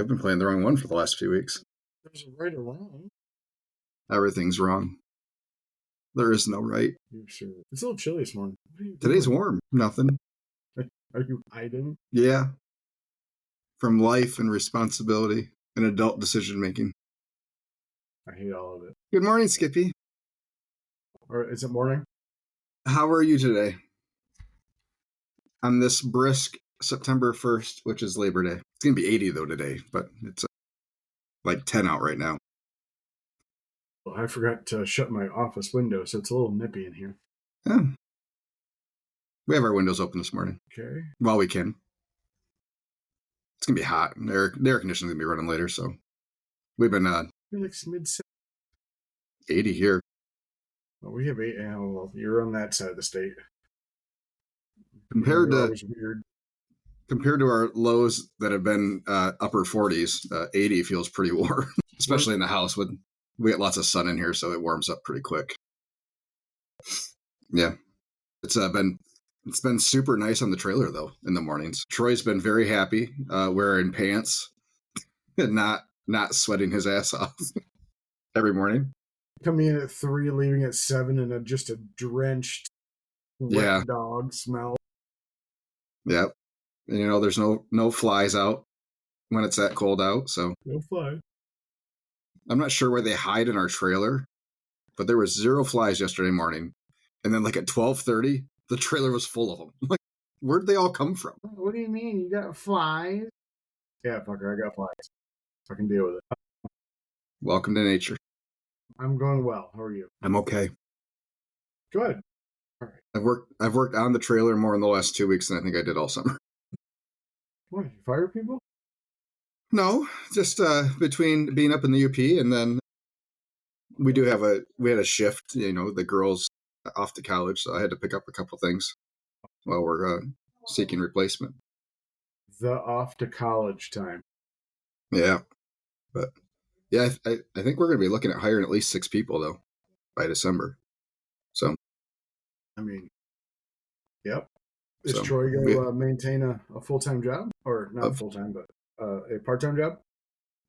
been playing the wrong one for the last few weeks. There's a right or wrong. Everything's wrong. There is no right. You sure? It's a little chilly this morning. What are you Today's doing? warm. Nothing. Are you hiding? Yeah. From life and responsibility and adult decision making. I hate all of it. Good morning, Skippy. Or is it morning? How are you today? On this brisk September 1st, which is Labor Day. It's going to be 80 though today, but it's like 10 out right now. Well, I forgot to shut my office window, so it's a little nippy in here. Yeah. We have our windows open this morning. Okay. While we can. It's going to be hot. The air conditioning's going to be running later, so we've been You're like mid 80 here. Well, we have 8. Well, you're on that side of the state. Compared You're to always weird. Compared to our lows that have been upper 40s, 80 feels pretty warm, especially in the house. We get lots of sun in here, so it warms up pretty quick. Yeah, it's been super nice on the trailer though in the mornings. Troy's been very happy wearing pants and not sweating his ass off every morning. Coming in at 3, leaving at 7, and just a drenched wet dog smell. Yep. And, there's no flies out when it's that cold out. So No fly. I'm not sure where they hide in our trailer, but there was 0 flies yesterday morning. And then like at 12:30, the trailer was full of them. Like, where'd they all come from? What do you mean? You got flies? Yeah, fucker, I got flies. I can deal with it. Welcome to nature. I'm going well. How are you? I'm okay. Good. All right. I've worked on the trailer more in the last 2 weeks than I think I did all summer. What, you fire people? No, just between being up in the UP and then we had a shift, the girls off to college, so I had to pick up a couple things while we're seeking replacement. The off to college time. Yeah. But yeah, I think we're going to be looking at hiring at least 6 people though by December. So I mean, yep. Is Troy going to maintain a full-time job? Or not full-time, but a part-time job?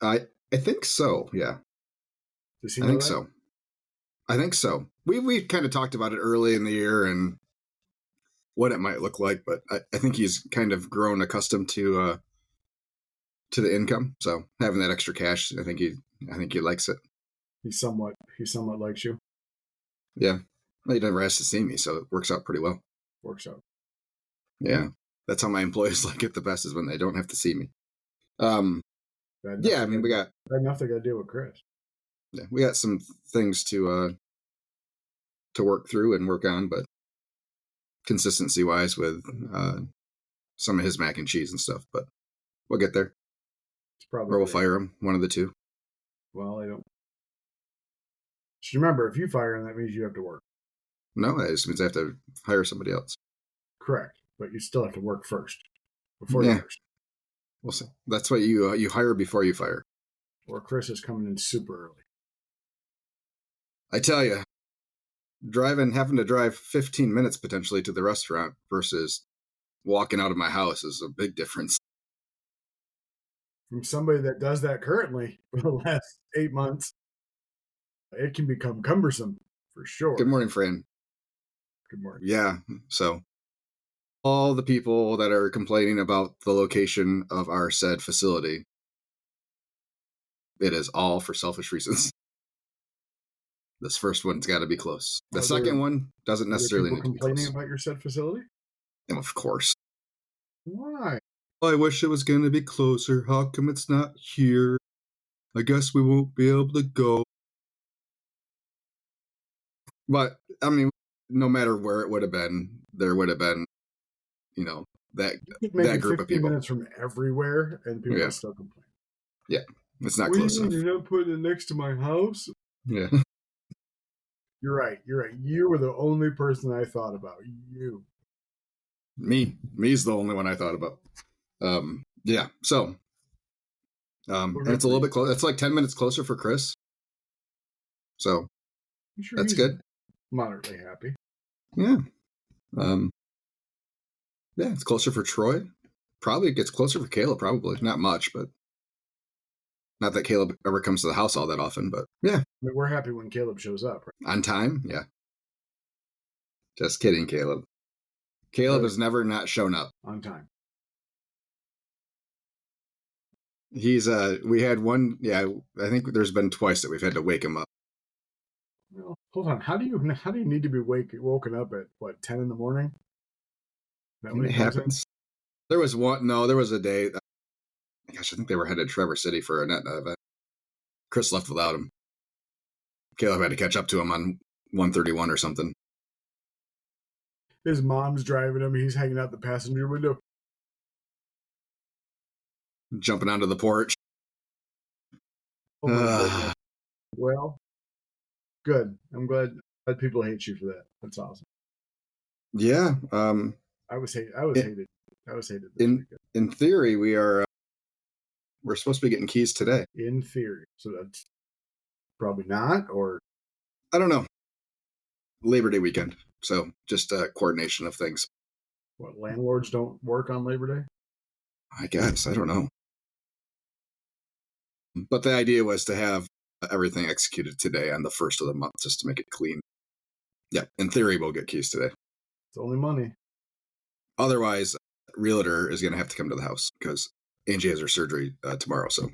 I think so, yeah. Does he know that? So. I think so. We kind of talked about it early in the year and what it might look like, but I think he's kind of grown accustomed to the income. So having that extra cash, I think he likes it. He somewhat likes you. Yeah. Well, he never has to see me, so it works out pretty well. Works out. Yeah. That's how my employees like it the best, is when they don't have to see me. Yeah, I mean, we got enough they got to deal with Chris. Yeah, we got some things to work through and work on, but consistency wise with some of his mac and cheese and stuff, but we'll get there. It's probably or we'll fire him, one of the two. Well, I don't. Just remember, if you fire him, that means you have to work. No, that just means I have to hire somebody else. Correct, but you still have to work first before you first. We'll see. That's why you hire before you fire. Or Chris is coming in super early. I tell you, having to drive 15 minutes potentially to the restaurant versus walking out of my house is a big difference. From somebody that does that currently for the last 8 months, it can become cumbersome for sure. Good morning, Fran. Good morning. Yeah, so all the people that are complaining about the location of our said facility, it is all for selfish reasons. This first one's got to be close. The second one doesn't necessarily need to be close. Complaining about your said facility? And of course. Why? I wish it was going to be closer. How come it's not here? I guess we won't be able to go. But, I mean, no matter where it would have been, there would have been, that group of people. 15 minutes from everywhere, and people would still complain. Yeah, it's not close enough. You're not putting it next to my house? Yeah. You're right. You were the only person I thought about. You. Me's the only one I thought about. Yeah. So, and it's a little bit close. It's like 10 minutes closer for Chris. So that's good. Moderately happy. Yeah. Yeah, it's closer for Troy. Probably it gets closer for Kayla. Probably not much, but Not that Caleb ever comes to the house all that often, but yeah. I mean, we're happy when Caleb shows up. Right? On time, yeah. Just kidding, Caleb. Caleb has never not shown up. On time. He's we had one, yeah, I think there's been twice that we've had to wake him up. Well, hold on. How do you need to be woken up at what, 10 in the morning? It happens. There was a day. Gosh, I think they were headed to Traverse City for a net event. Chris left without him. Caleb had to catch up to him on 131 or something. His mom's driving him. He's hanging out the passenger window. Jumping onto the porch. Well, good. I'm glad people hate you for that. That's awesome. Yeah. I was hated. In theory, we're supposed to be getting keys today. In theory. So that's probably not, or I don't know. Labor Day weekend. So just a coordination of things. What, landlords don't work on Labor Day? I guess. I don't know. But the idea was to have everything executed today on the first of the month just to make it clean. Yeah, in theory, we'll get keys today. It's only money. Otherwise, realtor is going to have to come to the house because Angie has her surgery tomorrow. So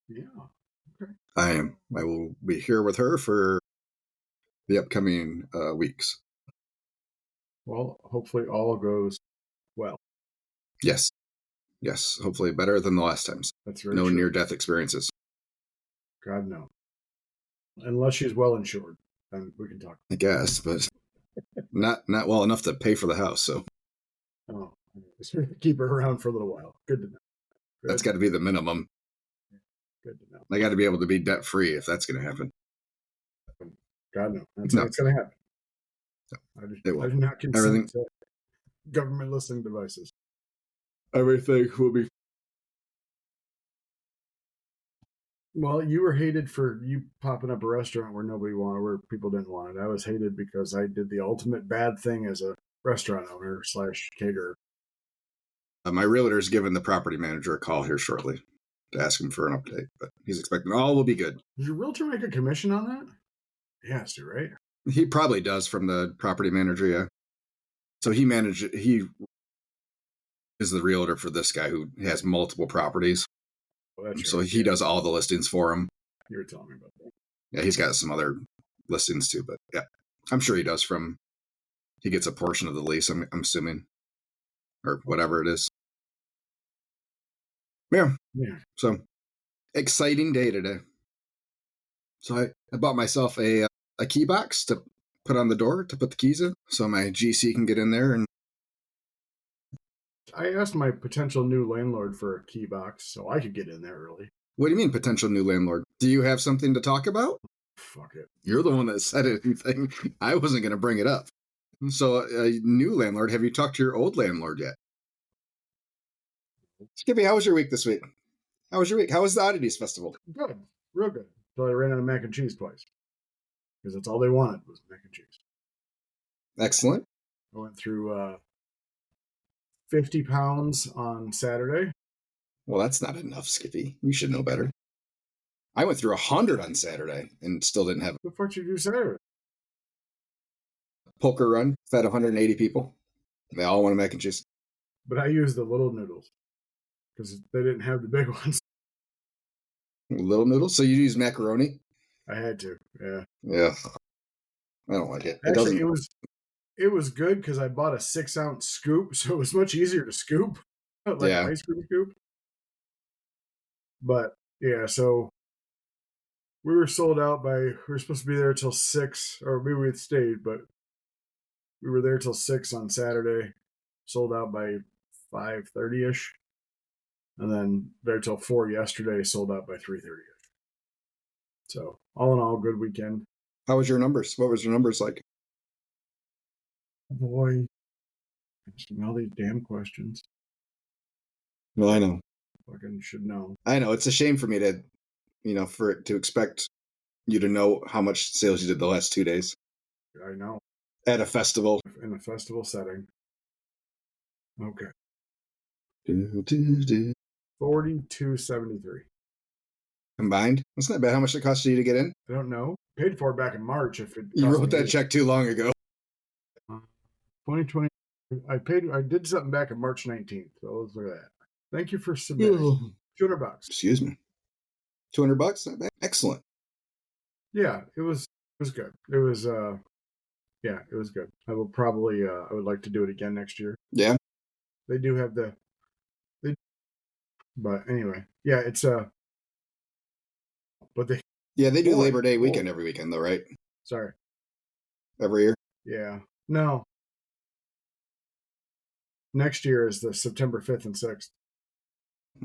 yeah, okay. I will be here with her for the upcoming weeks. Well, hopefully all goes well. Yes. Hopefully better than the last times. That's very no true. near-death experiences. God, no. Unless she's well insured, then we can talk. I guess, but not well enough to pay for the house. So keep her around for a little while. Good to know. That's got to be the minimum. Good to know. I got to be able to be debt-free if that's going to happen. God, no. That's going to happen. I do not consent to government listening devices. Everything will be. Well, you were hated for you popping up a restaurant where nobody wanted, where people didn't want it. I was hated because I did the ultimate bad thing as a restaurant owner / caterer. My realtor's given the property manager a call here shortly to ask him for an update, but he's expecting all will be good. Does your realtor make a commission on that? He has to, right? He probably does from the property manager, yeah. So he is the realtor for this guy who has multiple properties. Well, that's so right. He does all the listings for him. You were telling me about that. Yeah, he's got some other listings too, but yeah, I'm sure he does he gets a portion of the lease, I'm assuming, or whatever it is. Yeah. So exciting day today. So I bought myself a key box to put on the door to put the keys in so my GC can get in there. And I asked my potential new landlord for a key box so I could get in there early. What do you mean potential new landlord? Do you have something to talk about? Fuck it. You're the one that said anything. I wasn't going to bring it up. So a new landlord, have you talked to your old landlord yet? Skippy, how was your week this week? How was your week? How was the Oddities Festival? Good. Real good. Until I ran out of mac and cheese twice. Because that's all they wanted was mac and cheese. Excellent. I went through 50 pounds on Saturday. Well, that's not enough, Skippy. You should know better. I went through 100 on Saturday and still didn't have it. What the fuck did you do Saturday? Poker run, fed 180 people. They all wanted mac and cheese. But I used the little noodles because they didn't have the big ones. Little noodles? So you use macaroni? I had to, yeah. Yeah. I don't like it. Actually, it was good because I bought a 6-ounce scoop, so it was much easier to scoop. Like an ice cream scoop. But, yeah, so we were sold out we were supposed to be there till 6, or maybe we had stayed, but we were there till 6 on Saturday, sold out by 5:30ish, and then there till 4 yesterday, sold out by 3:30ish. So, all in all, good weekend. How was your numbers? What was your numbers like? Boy, asking all these damn questions. Well, I know. Fucking should know. I know. It's a shame for me to, for it to expect you to know how much sales you did the last 2 days. I know. At a festival. In a festival setting. Okay. 4273. combined. That's not bad. How much it cost you to get in? I don't know. Paid for it back in March. If it You cost wrote me that check too long ago. 2020, I did something back in March 19th. So let's look at that. Thank you for submitting. $200. Excuse me. $200? Not bad. Excellent. Yeah, it was good. It was yeah, it was good. I will probably I would like to do it again next year. Yeah. They do have but anyway, yeah, it's but they Yeah, they do Labor Day oh, weekend every weekend, though, right? sorry. Every year. Yeah. No. Next year is the September 5th and 6th.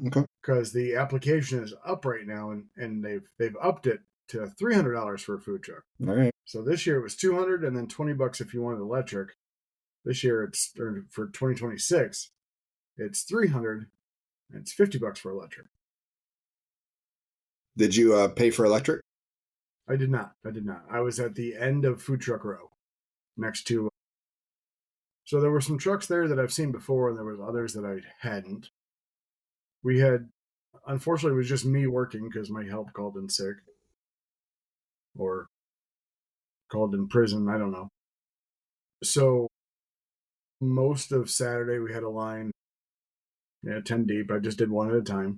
Okay. Because the application is up right now and they've upped it to $300 for a food truck. All right. So this year it was $200 and then $20 if you wanted electric. This year it's for 2026, it's $300 and it's $50 for electric. Did you pay for electric? I did not. I was at the end of food truck row next to. So there were some trucks there that I've seen before, and there was others that I hadn't. We had, unfortunately, it was just me working because my help called in sick or called in prison. I don't know. So most of Saturday we had a line, 10 deep. I just did one at a time.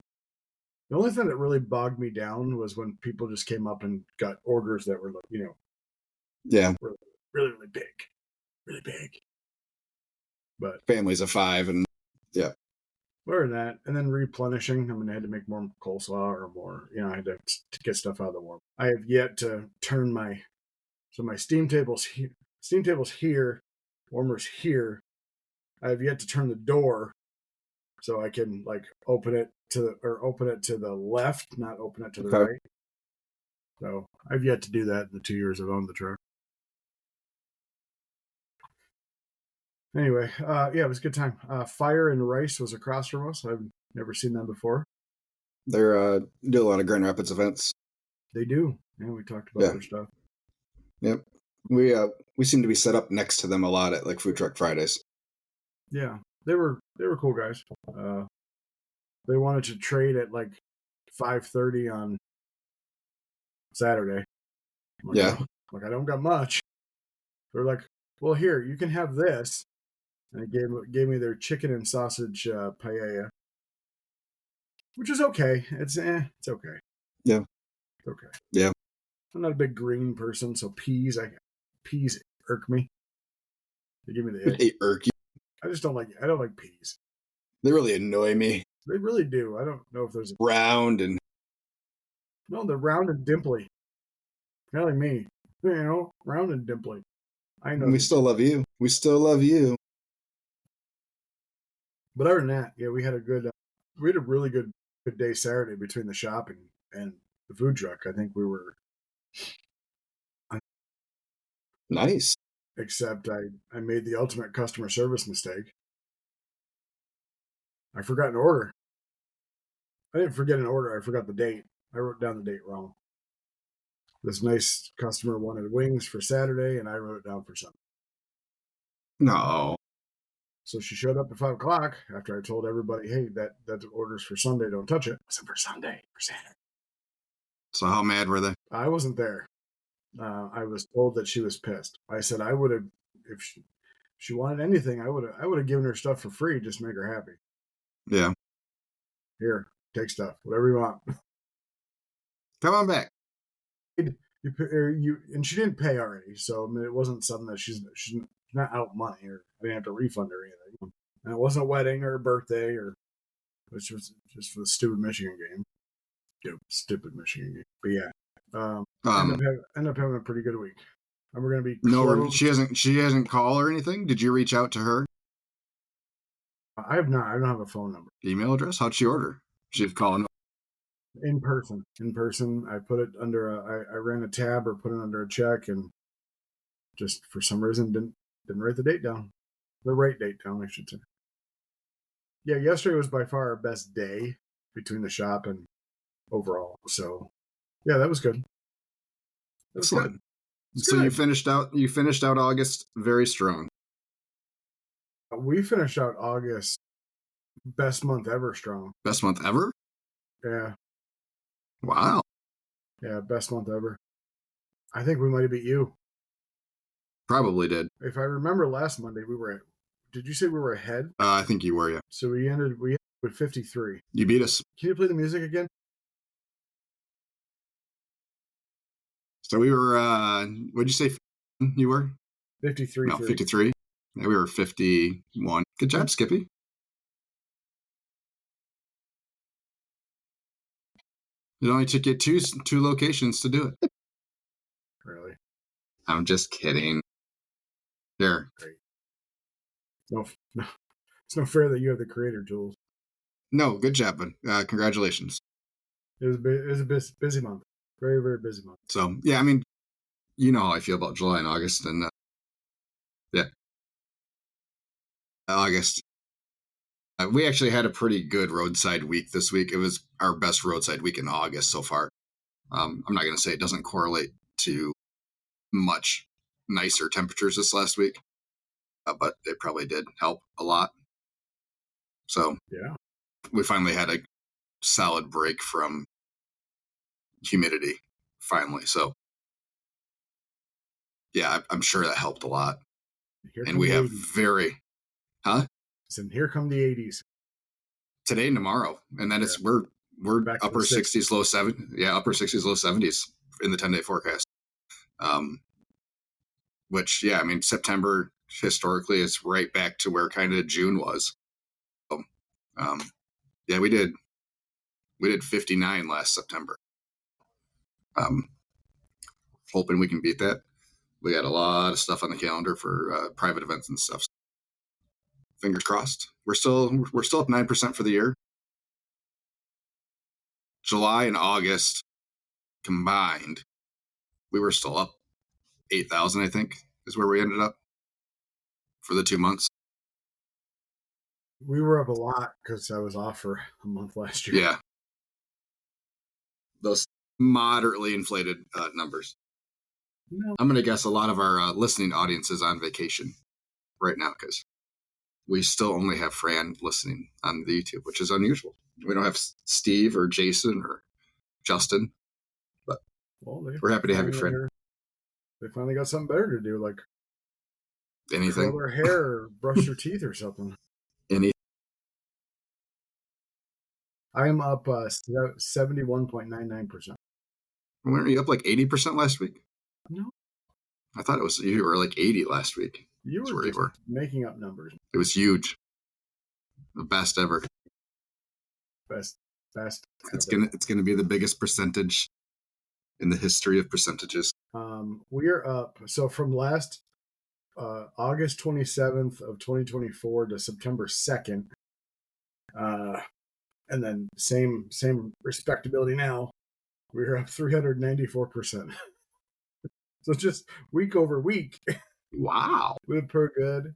The only thing that really bogged me down was when people just came up and got orders that were, Yeah. really, really, really big. But Families of 5 and yeah. other than that, and then replenishing. I mean, I had to make more coleslaw or more. I had to get stuff out of the warm. I have yet to turn my steam tables here, warmers here. I have yet to turn the door so I can open it to the left, not open it to the right. So I've yet to do that in the 2 years I've owned the truck. Anyway, yeah, it was a good time. Fire and Rice was across from us. I've never seen them before. They're do a lot of Grand Rapids events. They do. Yeah, we talked about their stuff. Yep. We seem to be set up next to them a lot at Food Truck Fridays. Yeah, they were cool guys. They wanted to trade at 5:30 on Saturday. Yeah. I don't got much. They're like, well, here you can have this, and they gave me their chicken and sausage paella, which is okay. It's okay. Yeah. It's okay. Yeah. I'm not a big green person, so peas irk me. They give me the ick. They irk you. I don't like peas. They really annoy me. They really do. I don't know if there's round and no, they're round and dimply. Kind of like me. Round and dimply. I know. We still love you. We still love you. But other than that, yeah, we had a really good day Saturday between the shopping and the food truck. I think we were nice. Except I made the ultimate customer service mistake. I forgot an order. I didn't forget an order. I forgot the date. I wrote down the date wrong. This nice customer wanted wings for Saturday, and I wrote it down for Sunday. No. So she showed up at 5 o'clock after I told everybody, hey, that order's for Sunday. Don't touch it. I said, for Sunday, for Saturday. So how mad were they? I wasn't there. I was told that she was pissed. I said I would have, if she wanted anything, I would have given her stuff for free just to make her happy. Yeah. Here, take stuff, whatever you want. Come on back. You and she didn't pay already, so I mean, it wasn't something that she's not out money, or I didn't have to refund her anything. And it wasn't a wedding or a birthday, or which was just for the stupid Michigan game. Stupid Michigan game. But yeah, end up having a pretty good week. And we're gonna be closed. She hasn't called or anything. Did you reach out to her? I have not. I don't have a phone number. Email address? How'd she order? She's calling. In person. I put it under I ran a tab or put it under a check, and just for some reason didn't write the date down. The right date down, I should say. Yeah, yesterday was by far our best day between the shop and overall. So yeah, that was good. Excellent. So you finished out August very strong. We finished out August best month ever strong. Best month ever? Yeah. Wow. Yeah, best month ever. I think we might have beat you. Probably did. If I remember last Monday, did you say we were ahead? I think you were, yeah. So we ended with 53. You beat us. Can you play the music again? So we were, what'd you say you were? 53. No, 53. Yeah, we were 51. Good job, Skippy. It only took you two locations to do it. Really? I'm just kidding. There. Great. No, it's no fair that you have the creator tools. No, good job, bud. Congratulations. It was a busy month. Very, very busy month. So, yeah, I mean, you know how I feel about July and August. And, yeah. August. We actually had a pretty good roadside week this week. It was our best roadside week in August so far. I'm not going to say it doesn't correlate to much nicer temperatures this last week, but it probably did help a lot. So yeah, we finally had a solid break from humidity finally. So yeah, I'm sure that helped a lot. And we have 80s. And here come the 80s. Today and tomorrow. And then we're back upper 60s, low 70s. Yeah, upper 60s, low 70s in the 10-day forecast. Which, yeah, I mean, September historically is right back to where kind of June was. So, yeah, we did 59 last September. Hoping we can beat that. We got a lot of stuff on the calendar for private events and stuff. Fingers crossed. We're still up 9% for the year. July and August combined, we were still up 8,000. I think is where we ended up for the 2 months. We were up a lot because I was off for a month last year. Yeah, those moderately inflated numbers. No. I'm going to guess a lot of our listening audience is on vacation right now because we still only have Fran listening on the YouTube, which is unusual. We don't have Steve or Jason or Justin, but we're happy to have you, Fran. They finally got something better to do, like anything, curl their hair or brush their teeth or something. I am up 71.99%. Weren't you up like 80% last week? No. I thought you were like 80 last week. You were making up numbers. It was huge. The best ever. Best. It's gonna be the biggest percentage in the history of percentages. We are up. So from last August 27th of 2024 to September 2nd, and then same respectability now. We're up 394%. So just week over week. Wow. We're pretty good.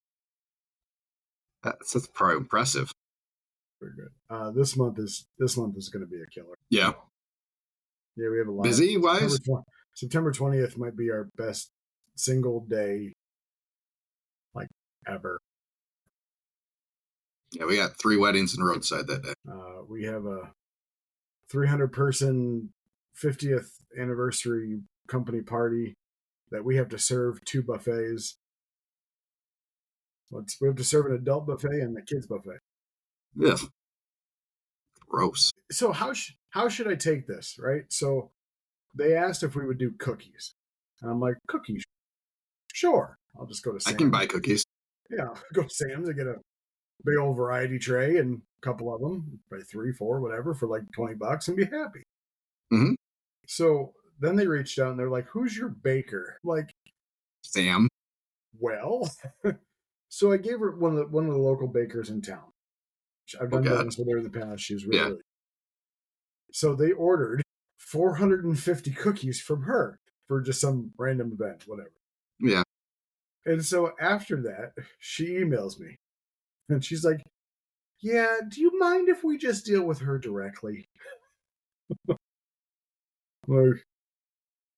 That's probably impressive. Pretty good. This month is going to be a killer. Yeah. Yeah, we have a lot. Busy wise. September 20th might be our best single day, like ever. Yeah, we got 3 weddings and roadside that day. We have a 300-person 50th anniversary company party that we have to serve 2 buffets. We have to serve an adult buffet and a kids buffet. Yeah. Gross. So how should I take this, right? So they asked if we would do cookies. And I'm like, cookies? Sure. I'll just go to Sam's. I can buy cookies. Yeah, go to Sam's and get a big old variety tray and a couple of them, by 3, 4, whatever, for like $20 and be happy. Mm-hmm. So then they reached out and they're like, who's your baker? Like, Sam. Well, so I gave her one of the local bakers in town. I've done business with her in the past. She was really. So they ordered 450 cookies from her for just some random event, whatever. Yeah. And so after that, she emails me. And she's like, yeah, do you mind if we just deal with her directly? Like,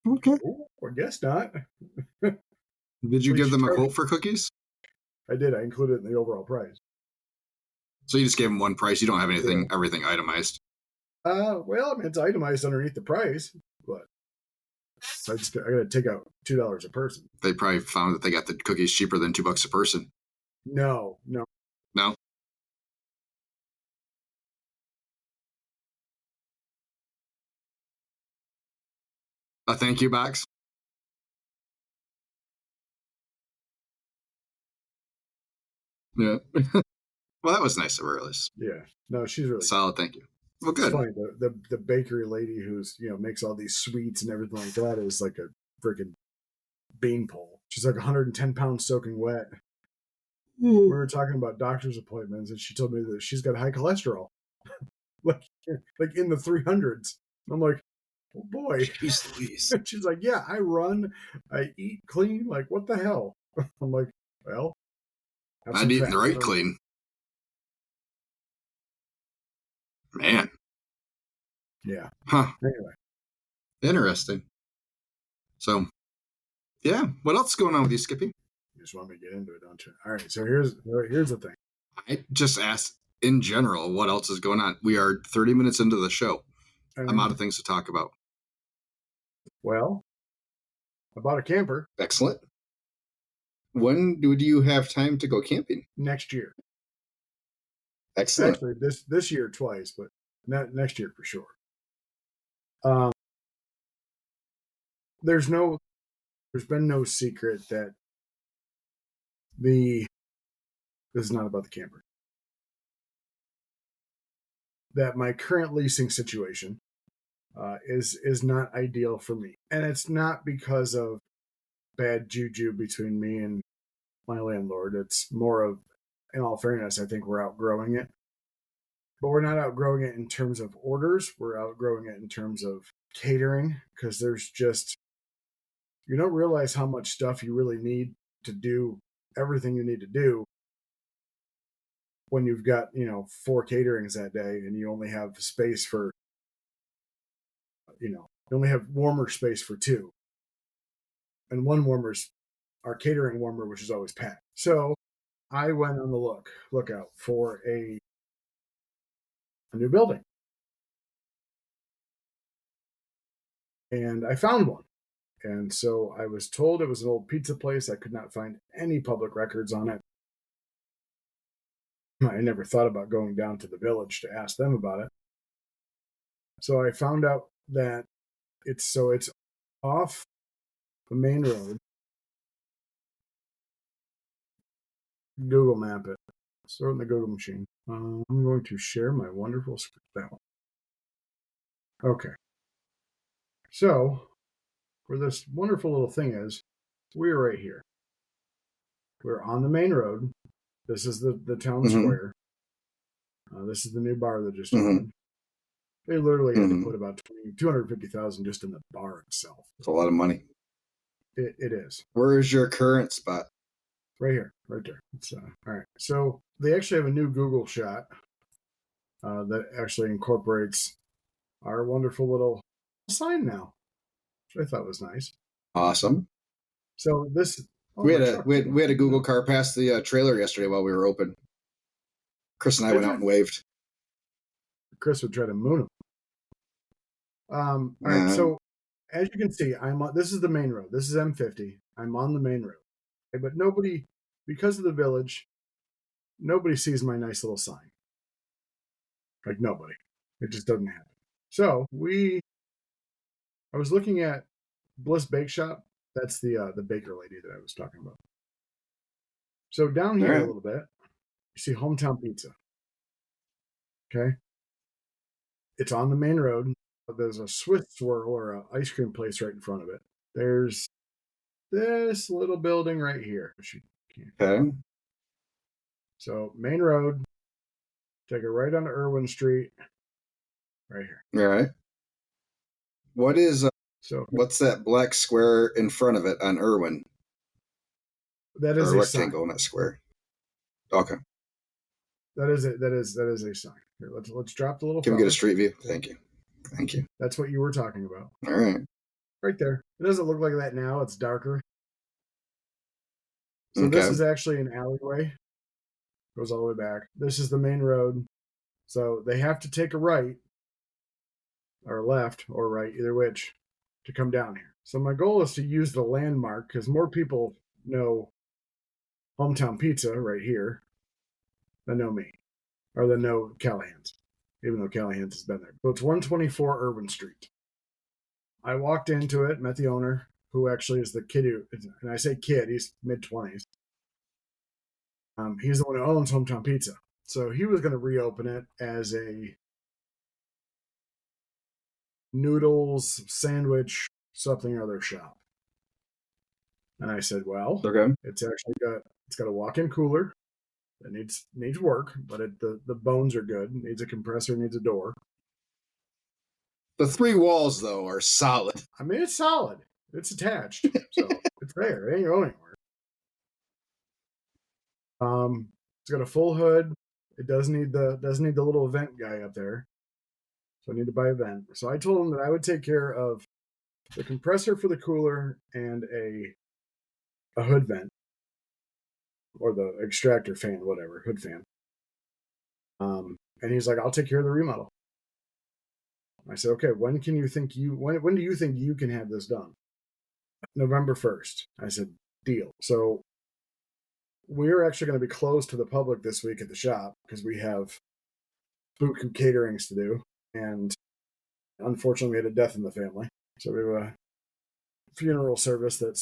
okay. I guess not. Did you give them a quote for cookies? I did. I included it in the overall price. So you just gave them one price. You don't have everything itemized. Well, I mean, it's itemized underneath the price, but so I got to take out $2 a person. They probably found that they got the cookies cheaper than $2 a person. No. No? A thank you box? Yeah. Well, that was nice of her, at least. Yeah, no, she's really solid. Thank you. Well, It's good. funny. The bakery lady who's makes all these sweets and everything like that is like a freaking beanpole. She's like 110 pounds soaking wet. We were talking about doctor's appointments, and she told me that she's got high cholesterol, like like in the 300s. I'm like, oh boy. Jeez Louise. She's like, yeah, I run, I eat clean. Like, what the hell? I'm like, well, have Not some eating fat. the right clean. Man. Yeah. Huh. Anyway, Interesting. So, yeah. What else is going on with you, Skippy? you just want me to get into it, don't you? All right. So here's the thing. I just asked in general what else is going on. We are 30 minutes into the show. I'm out of things to talk about. Well, I bought a camper Excellent. When do you have time to go camping? next year. Excellent. Actually, this year twice, but next year for sure. There's been no secret that this is not about the camper. That my current leasing situation is not ideal for me, and it's not because of bad juju between me and my landlord. It's more of, in all fairness, I think we're outgrowing it. But we're not outgrowing it in terms of orders. We're outgrowing it in terms of catering, because there's just, you don't realize how much stuff you really need to do everything you need to do when you've got 4 caterings that day, and you only have space for you only have warmer space for 2, and one warmer's our catering warmer, which is always packed. So I went on the lookout for a new building, and I found one. And so I was told it was an old pizza place. I could not find any public records on it. I never thought about going down to the village to ask them about it. So I found out that it's off the main road. Google map it. Throw it in the Google machine. I'm going to share my wonderful screen. That one. Okay. So, where this wonderful little thing is, we're right here. We're on the main road. This is the town square. This is the new bar that just opened. They literally had to put about $250,000 just in the bar itself. It's a lot of money. It is. Where is your current spot? Right here, right there. It's all right. So they actually have a new Google shot that actually incorporates our wonderful little sign now, which I thought was nice. Awesome. So this we had a Google car pass the trailer yesterday while we were open. Chris and I went out and waved. Chris would try to moon him. All right. So as you can see, this is the main road. This is M50. I'm on the main road, okay, but nobody, because of the village, nobody sees my nice little sign. Like nobody. It just doesn't happen. So I was looking at Bliss Bake Shop. That's the baker lady that I was talking about. So down here a little bit, you see Hometown Pizza. Okay. It's on the main road. There's a Swiss swirl or an ice cream place right in front of it. There's this little building right here. Okay. So main road, take it right onto Irwin Street, right here. All right. What's that black square in front of it on Irwin? That is a rectangle, not square. Okay. That is it. That is a sign. Here, let's drop the little. Can we get a street view? Thank you. That's what you were talking about. All right. Right there. It doesn't look like that now. It's darker. So this is actually an alleyway. Goes all the way back. This is the main road. So they have to take a right or left or right, either which, to come down here. So my goal is to use the landmark because more people know Hometown Pizza right here than know me or than know Callahan's, even though Callahan's has been there. So it's 124 Irwin Street. I walked into it, met the owner, who actually is the kid who, and I say kid, he's mid 20s. He's the one who owns Hometown Pizza. So he was going to reopen it as a noodles, sandwich, something or other shop. And I said, well, Okay. it's got a walk-in cooler that needs work, but the bones are good. It needs a compressor, needs a door. The 3 walls though are solid. I mean, it's solid. It's attached, so it's there. It ain't going anywhere. It's got a full hood. It does need the little vent guy up there. So I need to buy a vent. So I told him that I would take care of the compressor for the cooler and a hood vent or the extractor fan, whatever, hood fan. And he's like, I'll take care of the remodel. I said, okay, when do you think you can have this done? November 1st. I said, deal. So we're actually going to be closed to the public this week at the shop because we have buku caterings to do. And unfortunately, we had a death in the family. So we have a funeral service that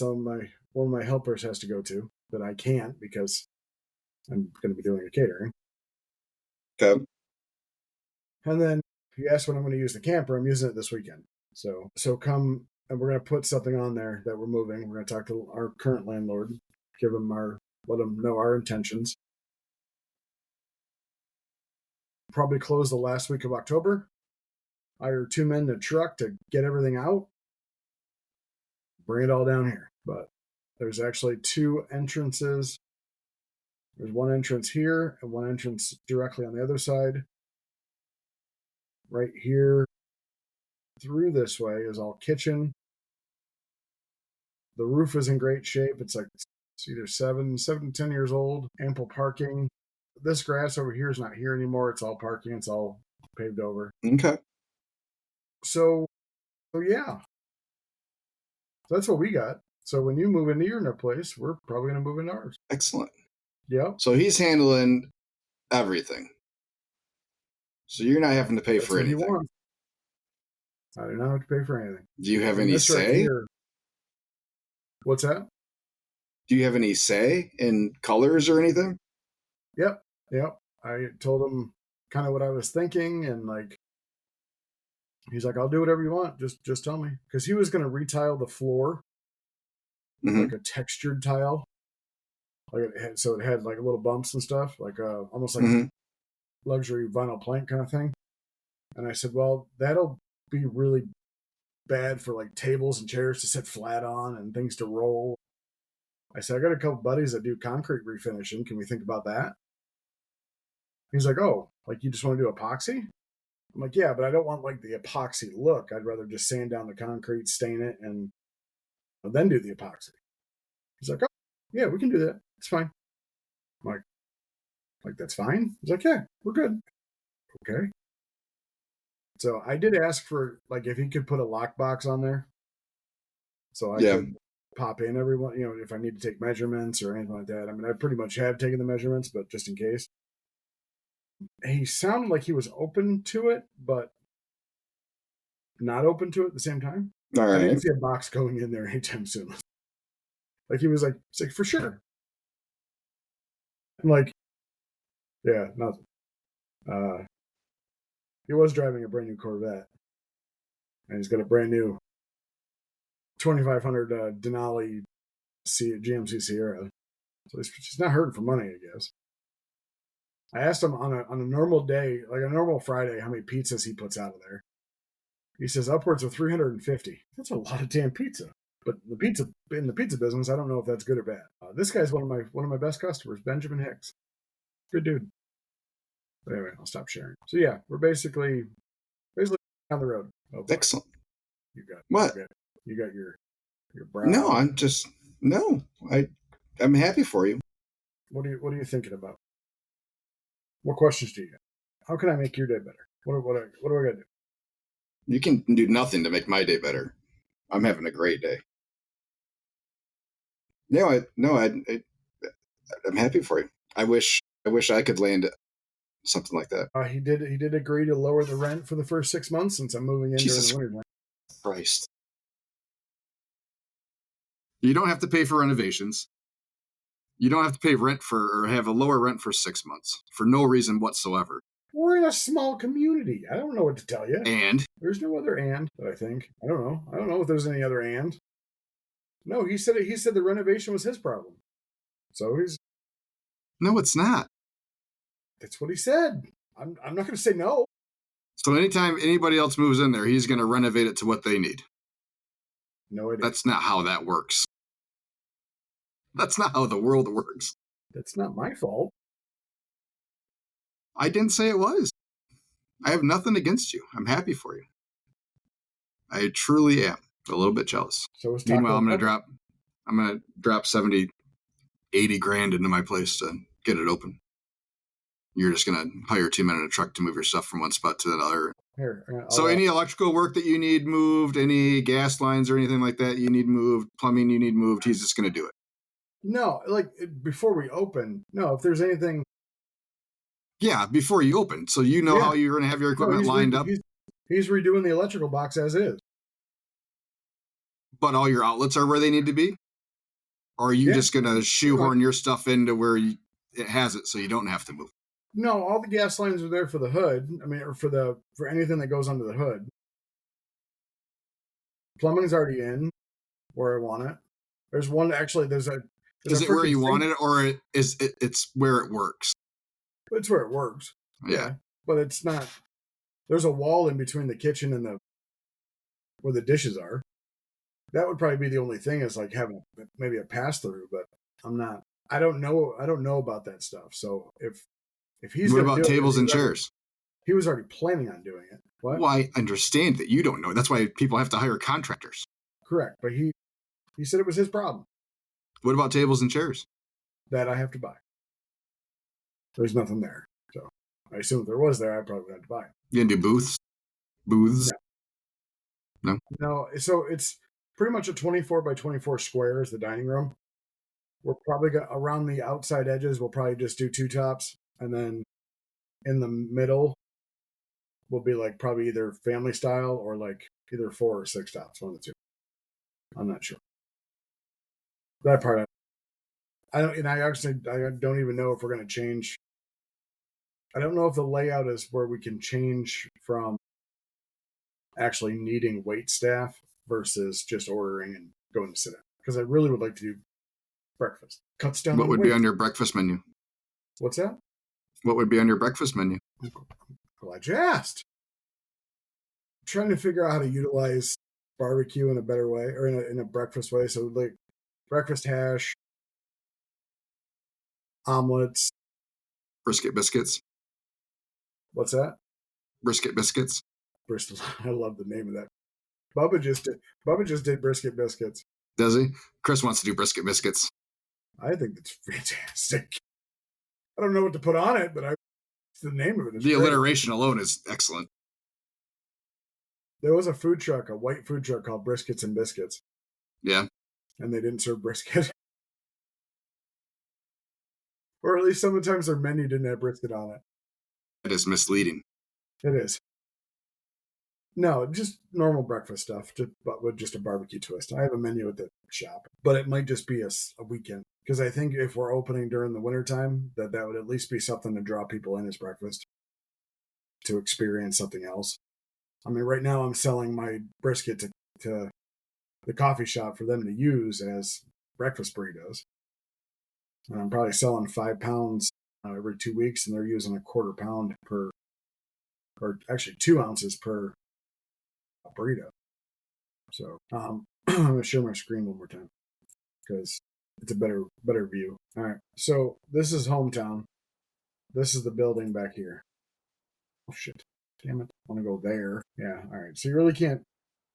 one of my helpers has to go to that I can't because I'm going to be doing a catering. Okay. And then he asked when I'm going to use the camper. I'm using it this weekend. So come, and we're going to put something on there that we're moving. We're going to talk to our current landlord, let him know our intentions. Probably close the last week of October. Hire 2 men in a truck to get everything out. Bring it all down here. But there's actually 2 entrances. There's one entrance here and one entrance directly on the other side. Right here through this way is all kitchen. The roof is in great shape. It's either 7 to 10 years old. Ample parking. This grass over here is not here anymore. It's all parking. It's all paved over. Okay. So yeah. So that's what we got. So when you move into your new place, we're probably going to move into ours. Excellent. Yep. So he's handling everything. So you're not having to pay That's for what he anything. wants. I do not have to pay for anything. Do you have And any this right say? here- What's that? Do you have any say in colors or anything? Yep. I told him kind of what I was thinking, and he's like, "I'll do whatever you want. Just tell me." Because he was going to retile the floor, like a textured tile, so it had like little bumps and stuff, like almost like luxury vinyl plank kind of thing. And I said, "Well, that'll be really bad for like tables and chairs to sit flat on and things to roll." I said, "I got a couple buddies that do concrete refinishing. Can we think about that?" He's like, "Oh, like you just want to do epoxy?" I'm like, "Yeah, but I don't want like the epoxy look. I'd rather just sand down the concrete, stain it, and then do the epoxy." He's like, "Oh, yeah, we can do that. It's fine." I'm like that's fine. He's like, "Yeah, we're good." Okay. So I did ask for like if he could put a lockbox on there, so I could pop in everyone, if I need to take measurements or anything like that. I mean, I pretty much have taken the measurements, but just in case. He sounded like he was open to it, but not open to it at the same time. All right. I didn't see a box going in there anytime soon. Like he was like, for sure. I'm like, yeah, nothing. He was driving a brand new Corvette, and he's got a brand new 2500 Denali GMC Sierra. So he's not hurting for money, I guess. I asked him on a normal day, like a normal Friday, how many pizzas he puts out of there. He says upwards of 350. That's a lot of damn pizza. But in the pizza business, I don't know if that's good or bad. This guy's one of my best customers, Benjamin Hicks. Good dude. But anyway, I'll stop sharing. So yeah, we're basically down the road. Oh, excellent. You got what? You got your brow. No, I'm happy for you. What are you thinking about? What questions do you have? How can I make your day better? What do I got to do? You can do nothing to make my day better. I'm having a great day. I'm happy for you. I wish I could land something like that. He did agree to lower the rent for the first 6 months since I'm moving in during Jesus the winter time. Christ. You don't have to pay for renovations. You don't have to pay rent for or have a lower rent for 6 months for no reason whatsoever. We're in a small community. I don't know what to tell you. And There's no other and that I think. I don't know. I don't know if there's any other and. No, he said it. He said the renovation was his problem. So he's. no, it's not. That's what he said. I'm not going to say no. So anytime anybody else moves in there, he's going to renovate it to what they need. No idea. That's not how that works. That's not how the world works. That's not my fault. I didn't say it was. I have nothing against you. I'm happy for you. I truly am. A little bit jealous. So was Meanwhile, I'm gonna drop 70, 80 grand into my place to get it open. You're just gonna hire 2 men in a truck to move your stuff from one spot to another. Here. So any electrical work that you need moved, any gas lines or anything like that you need moved, plumbing you need moved, he's just gonna do it. No, like before we open. No, if there's anything. Yeah, before you open, so you know how you're gonna have your equipment lined up. He's redoing the electrical box as is. But all your outlets are where they need to be? Or are you just going to shoehorn your stuff into where it has it so you don't have to move? No, all the gas lines are there for the hood. I mean, or for anything that goes under the hood. Plumbing's already in where I want it. There's one actually. Is it where you want it, or it's where it works? It's where it works. Yeah, but it's not. There's a wall in between the kitchen and where the dishes are. That would probably be the only thing is like having maybe a pass through, but I'm not. I don't know about that stuff. So if he's what about tables and chairs? He was already planning on doing it. What? Well, I understand that you don't know. That's why people have to hire contractors. Correct, but he said it was his problem. What about tables and chairs? That I have to buy. There's nothing there, so I assume if there was there, I probably would have to buy it. You gonna do booths? No. So it's pretty much a 24 by 24 square is the dining room. We're probably around the outside edges. We'll probably just do 2 tops, and then in the middle will be like probably either family style or like either 4 or 6 tops, one of the two. I'm not sure. That part, I don't even know if we're going to change. I don't know if the layout is where we can change from actually needing wait staff versus just ordering and going to sit down. Because I really would like to do breakfast. Cuts down. What would be on your breakfast menu? What's that? What would be on your breakfast menu? I'm glad you asked. I'm trying to figure out how to utilize barbecue in a better way, or in a breakfast way. So like breakfast hash, omelets, brisket biscuits. What's that? Brisket biscuits. Bristol. I love the name of that. Bubba just did brisket biscuits. Does he? Chris wants to do brisket biscuits. I think that's fantastic. I don't know what to put on it, but it's the name of it. The alliteration alone is excellent. There was a white food truck called Briskets and Biscuits. Yeah. And they didn't serve brisket. Or at least sometimes their menu didn't have brisket on it. That is misleading. It is. No, just normal breakfast stuff, but with just a barbecue twist. I have a menu at the shop, but it might just be a weekend. Because I think if we're opening during the wintertime, that would at least be something to draw people in as breakfast, to experience something else. I mean, right now I'm selling my brisket to the coffee shop for them to use as breakfast burritos. And I'm probably selling 5 pounds every 2 weeks, and they're using a quarter pound per, or actually 2 ounces per burrito. So I'm going to share my screen one more time because it's a better view. All right. So this is hometown. This is the building back here. Oh, shit. Damn it. I want to go there. Yeah. All right. So you really can't.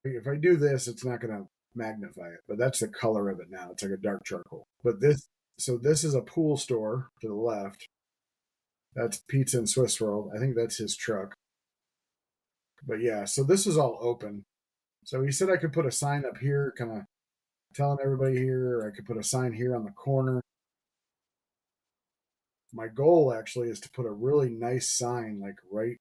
If I do this, it's not going to magnify it. But that's the color of it now. It's like a dark charcoal. But this is a pool store to the left. That's Pizza and Swiss Roll. I think that's his truck. But yeah, so this is all open. So he said I could put a sign up here, kind of telling everybody here, or I could put a sign here on the corner. My goal actually is to put a really nice sign like right